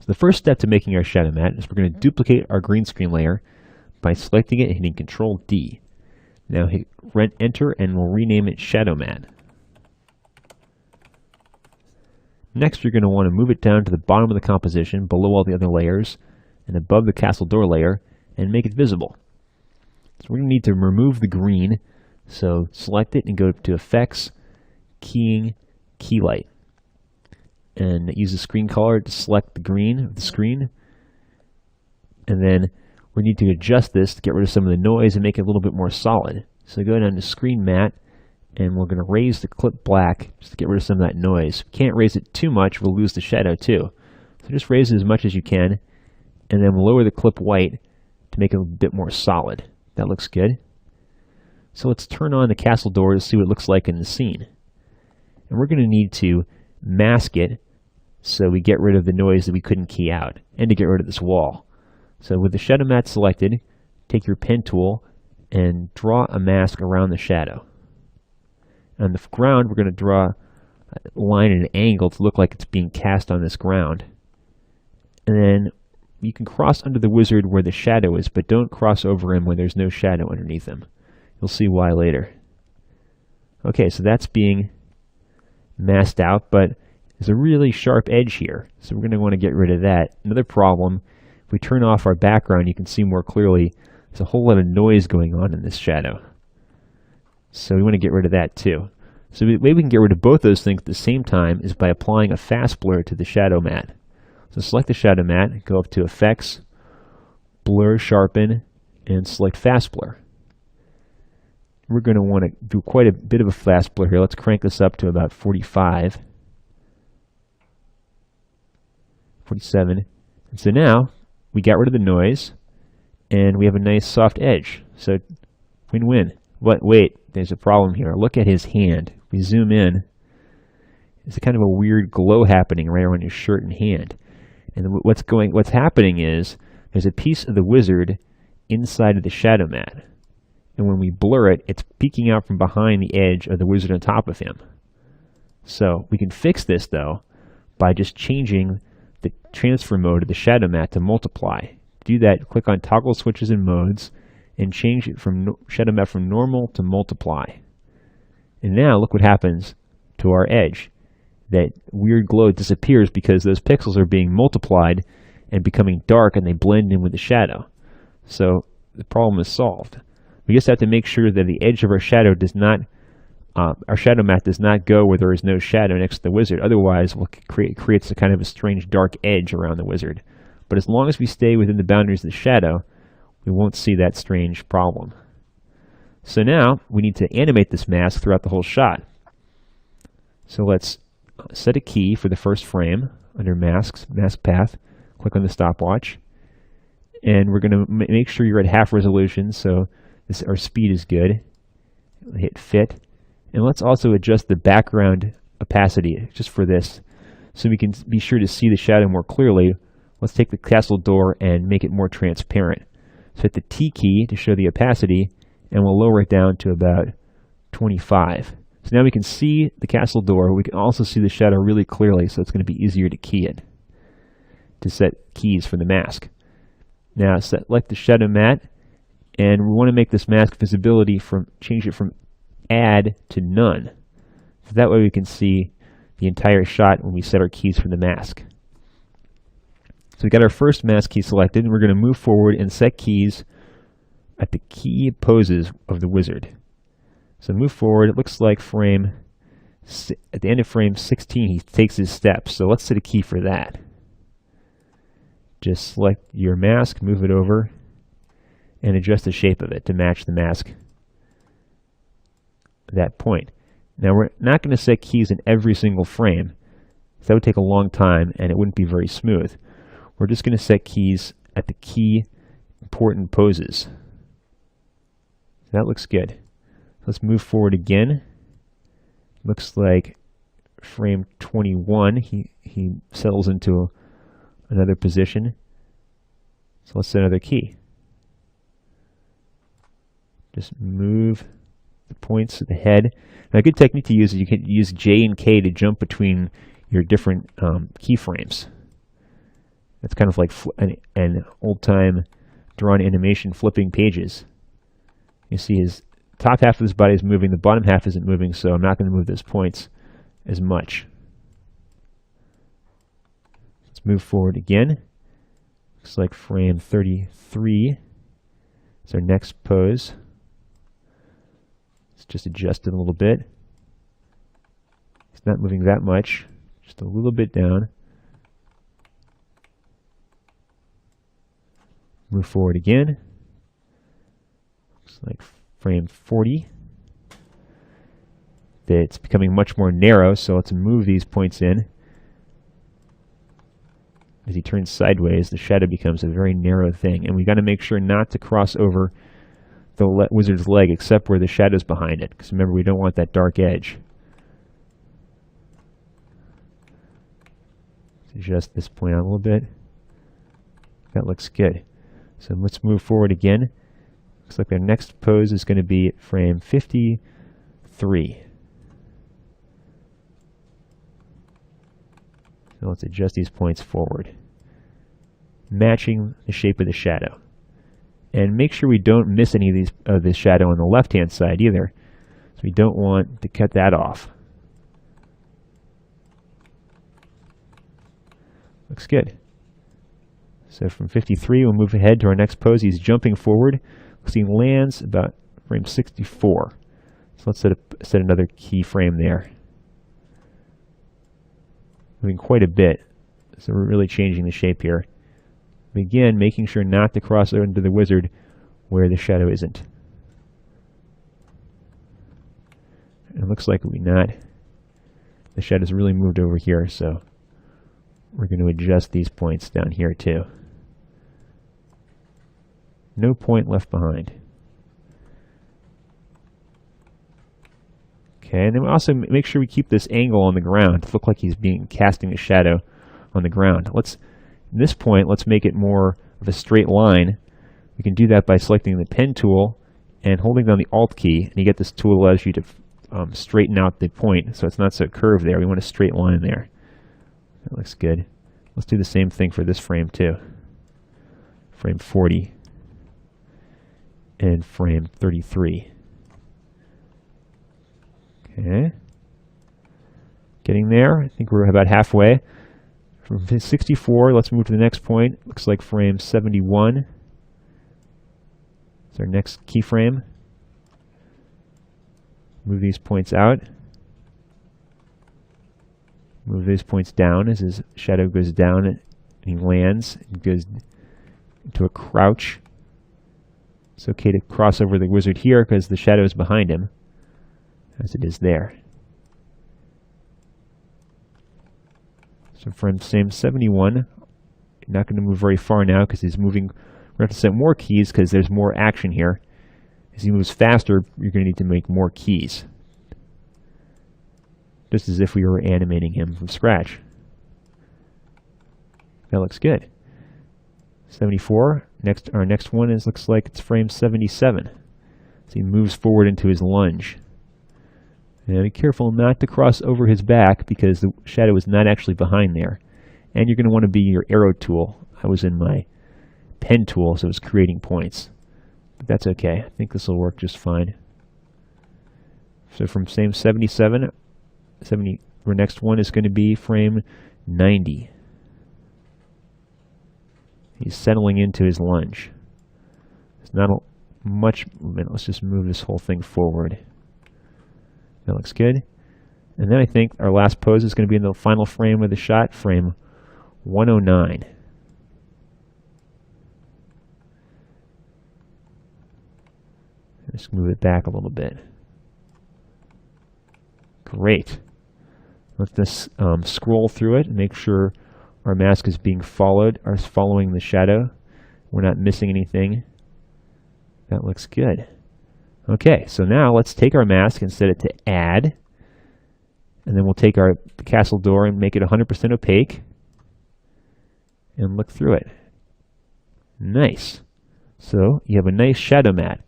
So the first step to making our shadow mat is we're going to duplicate our green screen layer by selecting it and hitting Control D. Now hit Enter and we'll rename it Shadow Mat. Next, you're going to want to move it down to the bottom of the composition, below all the other layers, and above the castle door layer, and make it visible. So we're going to need to remove the green, so select it and go to Effects, Keying, Key Light. And use the screen color to select the green of the screen. And then we need to adjust this to get rid of some of the noise and make it a little bit more solid. So go down to Screen Matte, and we're going to raise the clip black just to get rid of some of that noise. If you can't raise it too much, we'll lose the shadow too. So just raise it as much as you can, and then we'll lower the clip white to make it a bit more solid. That looks good. So let's turn on the castle door to see what it looks like in the scene. And we're going to need to mask it so we get rid of the noise that we couldn't key out, and to get rid of this wall. So with the shadow mat selected, take your pen tool and draw a mask around the shadow. On the ground, we're going to draw a line at an angle to look like it's being cast on this ground. And then you can cross under the wizard where the shadow is, but don't cross over him when there's no shadow underneath him. You'll see why later. Okay, so that's being masked out, but there's a really sharp edge here, so we're going to want to get rid of that. Another problem, if we turn off our background, you can see more clearly there's a whole lot of noise going on in this shadow. So we want to get rid of that too. So the way we can get rid of both those things at the same time is by applying a fast blur to the shadow mat. So select the shadow mat, go up to Effects, Blur, Sharpen, and select Fast Blur. We're going to want to do quite a bit of a fast blur here. Let's crank this up to about 45. 47. And so now we got rid of the noise and we have a nice soft edge. So win-win. Wait, there's a problem here. Look at his hand. If we zoom in, there's a kind of a weird glow happening right around his shirt and hand. And what's happening is there's a piece of the wizard inside of the shadow mat. And when we blur it, it's peeking out from behind the edge of the wizard on top of him. So we can fix this though by just changing the transfer mode of the shadow mat to multiply. To do that, click on Toggle Switches and Modes and change it from shadow mat from normal to multiply. And now look what happens to our edge. That weird glow disappears because those pixels are being multiplied and becoming dark, and they blend in with the shadow. So the problem is solved. We just have to make sure that the edge of our shadow does not, our shadow mat does not go where there is no shadow next to the wizard. Otherwise, it creates a kind of a strange dark edge around the wizard. But as long as we stay within the boundaries of the shadow, we won't see that strange problem. So now we need to animate this mask throughout the whole shot. So let's set a key for the first frame under Masks, Mask Path. Click on the stopwatch. And we're going to make sure you're at half resolution so our speed is good. Hit Fit. And let's also adjust the background opacity just for this so we can be sure to see the shadow more clearly. Let's take the castle door and make it more transparent. So hit the T key to show the opacity, and we'll lower it down to about 25. So now we can see the castle door. We can also see the shadow really clearly, so it's going to be easier to key it, to set keys for the mask. Now select the shadow mat, and we want to make this mask visibility change it from add to none. So that way we can see the entire shot when we set our keys for the mask. So we got our first mask key selected, and we're going to move forward and set keys at the key poses of the wizard. So move forward. It looks like at the end of frame 16, he takes his steps. So let's set a key for that. Just select your mask, move it over, and adjust the shape of it to match the mask at that point. Now we're not going to set keys in every single frame. That would take a long time and it wouldn't be very smooth. We're just going to set keys at the key important poses. That looks good. Let's move forward again. Looks like frame 21, he settles into another position. So let's set another key. Just move the points of the head. Now a good technique to use is you can use J and K to jump between your different keyframes. That's kind of like an old-time drawn animation flipping pages. You see his top half of his body is moving, the bottom half isn't moving, so I'm not going to move those points as much. Let's move forward again. Looks like frame 33 is our next pose. Let's just adjust it a little bit. It's not moving that much, just a little bit down. Move forward again. Looks like frame 40. It's becoming much more narrow, so let's move these points in. As he turns sideways, the shadow becomes a very narrow thing, and we've got to make sure not to cross over the wizard's leg except where the shadow's behind it, because remember, we don't want that dark edge. Let's adjust this point out a little bit. That looks good. So let's move forward again. Looks like our next pose is going to be at frame 53. So let's adjust these points forward, matching the shape of the shadow. And make sure we don't miss any of this shadow on the left-hand side either. So we don't want to cut that off. Looks good. So from 53, we'll move ahead to our next pose. He's jumping forward. Looks like he lands about frame 64. So let's set another keyframe there. Moving quite a bit. So we're really changing the shape here. Again, making sure not to cross over into the wizard where the shadow isn't. And it looks like the shadow's really moved over here, so we're going to adjust these points down here too. No point left behind. Okay, and then we also make sure we keep this angle on the ground to look like he's casting a shadow on the ground. At this point, let's make it more of a straight line. We can do that by selecting the pen tool and holding down the Alt key, and you get this tool that allows you to straighten out the point so it's not so curved there. We want a straight line there. That looks good. Let's do the same thing for this frame too. Frame 40 and frame 33. Okay. Getting there. I think we're about halfway. From 64, let's move to the next point. Looks like frame 71. It's our next keyframe. Move these points out. Move these points down as his shadow goes down and he lands. He goes into a crouch. It's okay to cross over the wizard here because the shadow is behind him, as it is there. So from frame 71, not going to move very far now because he's moving. We're going to have to set more keys because there's more action here. As he moves faster, you're going to need to make more keys. Just as if we were animating him from scratch. That looks good. 74. Our next one looks like it's frame 77. So he moves forward into his lunge. Now be careful not to cross over his back because the shadow is not actually behind there. And you're going to want to be your arrow tool. I was in my pen tool, so it was creating points. But that's okay. I think this will work just fine. So from frame 77, our next one is going to be frame 90. He's settling into his lunge. There's not much movement. Let's just move this whole thing forward. That looks good. And then I think our last pose is going to be in the final frame of the shot, frame 109. Just move it back a little bit. Great. Let's just scroll through it and make sure our mask is being following the shadow. We're not missing anything. That looks good. Okay, so now let's take our mask and set it to add. And then we'll take the castle door and make it 100% opaque. And look through it. Nice. So you have a nice shadow mat.